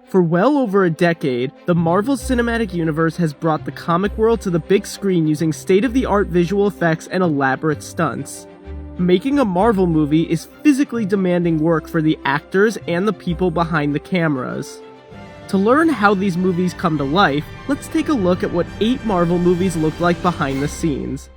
For well over a decade, the Marvel Cinematic Universe has brought the comic world to the big screen using state-of-the-art visual effects and elaborate stunts. Making a Marvel movie is physically demanding work for the actors and the people behind the cameras. To learn how these movies come to life, let's take a look at what 8 Marvel movies look like behind the scenes.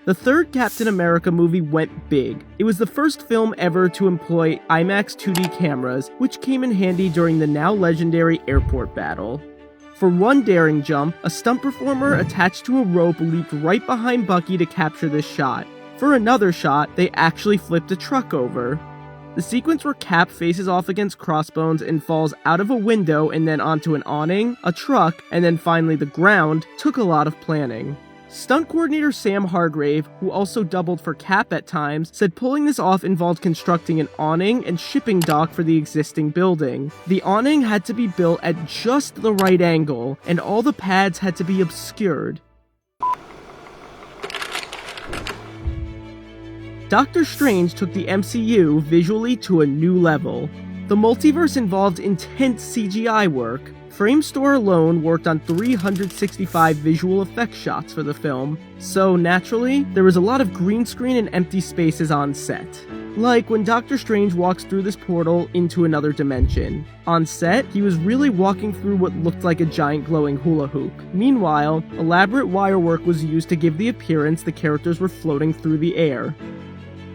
The third Captain America movie went big. It was the first film ever to employ IMAX 2D cameras, which came in handy during the now legendary airport battle. For one daring jump, a stunt performer attached to a rope leaped right behind Bucky to capture this shot. For another shot, they actually flipped a truck over. The sequence where Cap faces off against Crossbones and falls out of a window and then onto an awning, a truck, and then finally the ground took a lot of planning. Stunt coordinator Sam Hargrave, who also doubled for Cap at times, said pulling this off involved constructing an awning and shipping dock for the existing building. The awning had to be built at just the right angle, and all the pads had to be obscured. Doctor Strange took the MCU visually to a new level. The multiverse involved intense CGI work. Framestore alone worked on 365 visual effects shots for the film, so naturally, there was a lot of green screen and empty spaces on set. Like when Doctor Strange walks through this portal into another dimension. On set, he was really walking through what looked like a giant glowing hula hoop. Meanwhile, elaborate wire work was used to give the appearance the characters were floating through the air.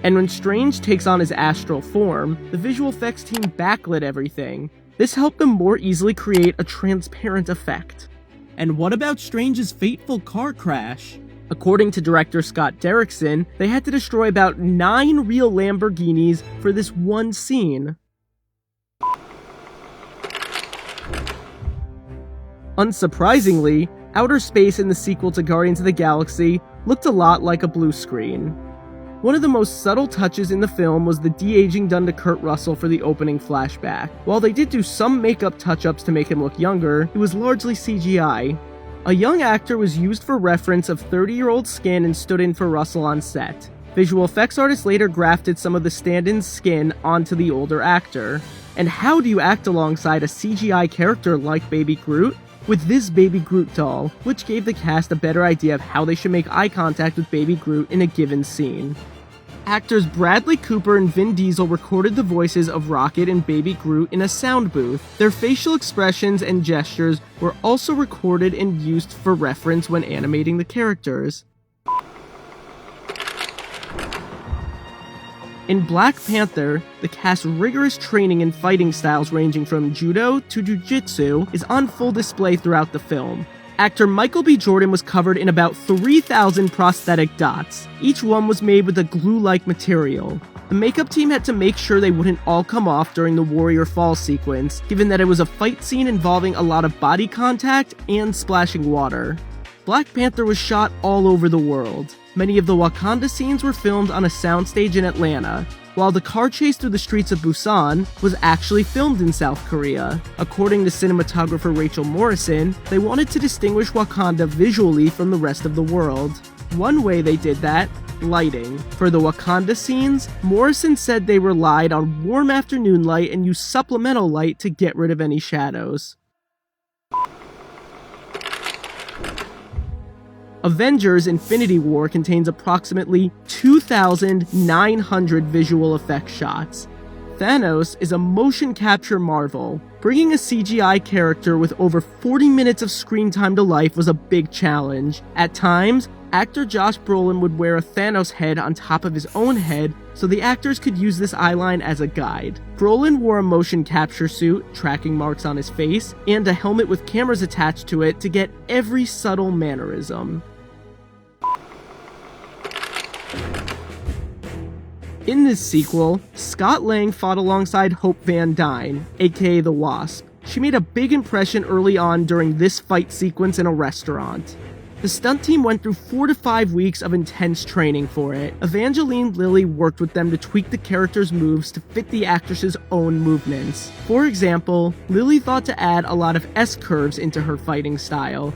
And when Strange takes on his astral form, the visual effects team backlit everything. This helped them more easily create a transparent effect. And what about Strange's fateful car crash? According to director Scott Derrickson, they had to destroy about 9 real Lamborghinis for this one scene. Unsurprisingly, outer space in the sequel to Guardians of the Galaxy looked a lot like a blue screen. One of the most subtle touches in the film was the de-aging done to Kurt Russell for the opening flashback. While they did do some makeup touch-ups to make him look younger, it was largely CGI. A young actor was used for reference of 30-year-old skin and stood in for Russell on set. Visual effects artists later grafted some of the stand-in's skin onto the older actor. And how do you act alongside a CGI character like Baby Groot? With this Baby Groot doll, which gave the cast a better idea of how they should make eye contact with Baby Groot in a given scene. Actors Bradley Cooper and Vin Diesel recorded the voices of Rocket and Baby Groot in a sound booth. Their facial expressions and gestures were also recorded and used for reference when animating the characters. In Black Panther, the cast's rigorous training and fighting styles ranging from judo to jiu-jitsu is on full display throughout the film. Actor Michael B. Jordan was covered in about 3,000 prosthetic dots. Each one was made with a glue-like material. The makeup team had to make sure they wouldn't all come off during the Warrior Fall sequence, given that it was a fight scene involving a lot of body contact and splashing water. Black Panther was shot all over the world. Many of the Wakanda scenes were filmed on a soundstage in Atlanta, while the car chase through the streets of Busan was actually filmed in South Korea. According to cinematographer Rachel Morrison, they wanted to distinguish Wakanda visually from the rest of the world. One way they did that, lighting. For the Wakanda scenes, Morrison said they relied on warm afternoon light and used supplemental light to get rid of any shadows. Avengers: Infinity War contains approximately 2,900 visual effects shots. Thanos is a motion capture marvel. Bringing a CGI character with over 40 minutes of screen time to life was a big challenge. At times, actor Josh Brolin would wear a Thanos head on top of his own head so the actors could use this eyeline as a guide. Brolin wore a motion capture suit, tracking marks on his face, and a helmet with cameras attached to it to get every subtle mannerism. In this sequel, Scott Lang fought alongside Hope Van Dyne, aka the Wasp. She made a big impression early on during this fight sequence in a restaurant. The stunt team went through 4 to 5 weeks of intense training for it. Evangeline Lilly worked with them to tweak the character's moves to fit the actress's own movements. For example, Lilly thought to add a lot of S-curves into her fighting style.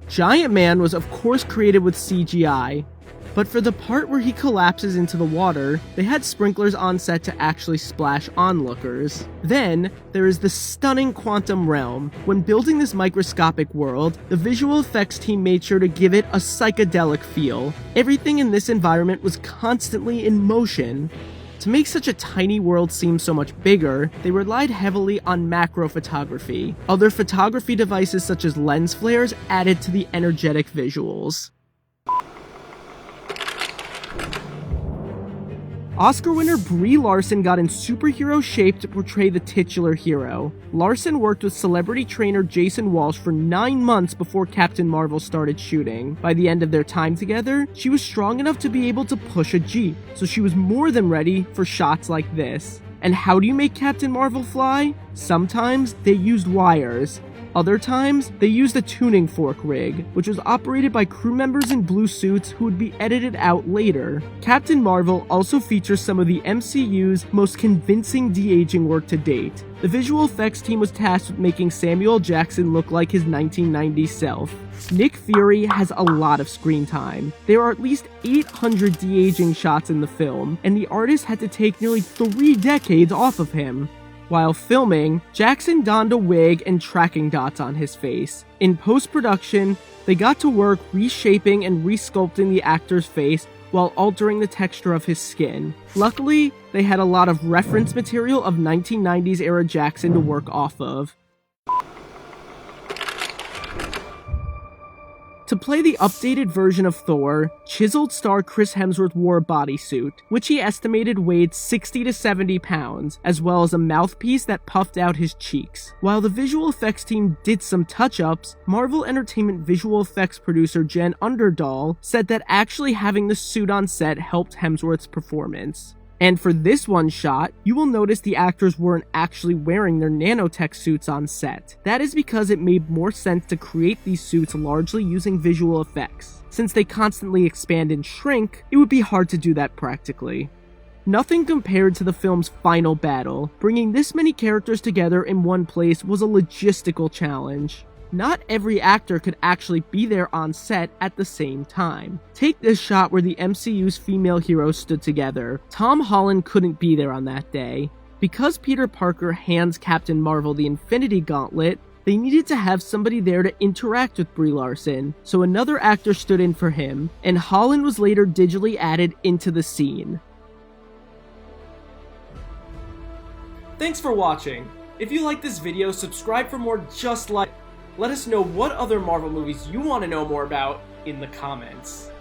Giant Man was of course created with CGI, but for the part where he collapses into the water, they had sprinklers on set to actually splash onlookers. Then, there is the stunning Quantum Realm. When building this microscopic world, the visual effects team made sure to give it a psychedelic feel. Everything in this environment was constantly in motion. To make such a tiny world seem so much bigger, they relied heavily on macro photography. Other photography devices such as lens flares added to the energetic visuals. Oscar winner Brie Larson got in superhero shape to portray the titular hero. Larson worked with celebrity trainer Jason Walsh for 9 months before Captain Marvel started shooting. By the end of their time together, she was strong enough to be able to push a Jeep, so she was more than ready for shots like this. And how do you make Captain Marvel fly? Sometimes they used wires. Other times, they used a tuning fork rig, which was operated by crew members in blue suits who would be edited out later. Captain Marvel also features some of the MCU's most convincing de-aging work to date. The visual effects team was tasked with making Samuel Jackson look like his 1990s self. Nick Fury has a lot of screen time. There are at least 800 de-aging shots in the film, and the artist had to take nearly 3 decades off of him. While filming, Jackson donned a wig and tracking dots on his face. In post-production, they got to work reshaping and resculpting the actor's face while altering the texture of his skin. Luckily, they had a lot of reference material of 1990s era Jackson to work off of. To play the updated version of Thor, chiseled star Chris Hemsworth wore a bodysuit, which he estimated weighed 60 to 70 pounds, as well as a mouthpiece that puffed out his cheeks. While the visual effects team did some touch-ups, Marvel Entertainment visual effects producer Jen Underdahl said that actually having the suit on set helped Hemsworth's performance. And for this one shot, you will notice the actors weren't actually wearing their nanotech suits on set. That is because it made more sense to create these suits largely using visual effects. Since they constantly expand and shrink, it would be hard to do that practically. Nothing compared to the film's final battle. Bringing this many characters together in one place was a logistical challenge. Not every actor could actually be there on set at the same time. Take this shot where the MCU's female heroes stood together. Tom Holland couldn't be there on that day. Because Peter Parker hands Captain Marvel the Infinity Gauntlet, they needed to have somebody there to interact with Brie Larson, so another actor stood in for him, and Holland was later digitally added into the scene. Thanks for watching. If you like this video, subscribe for more just like. Let us know what other Marvel movies you want to know more about in the comments.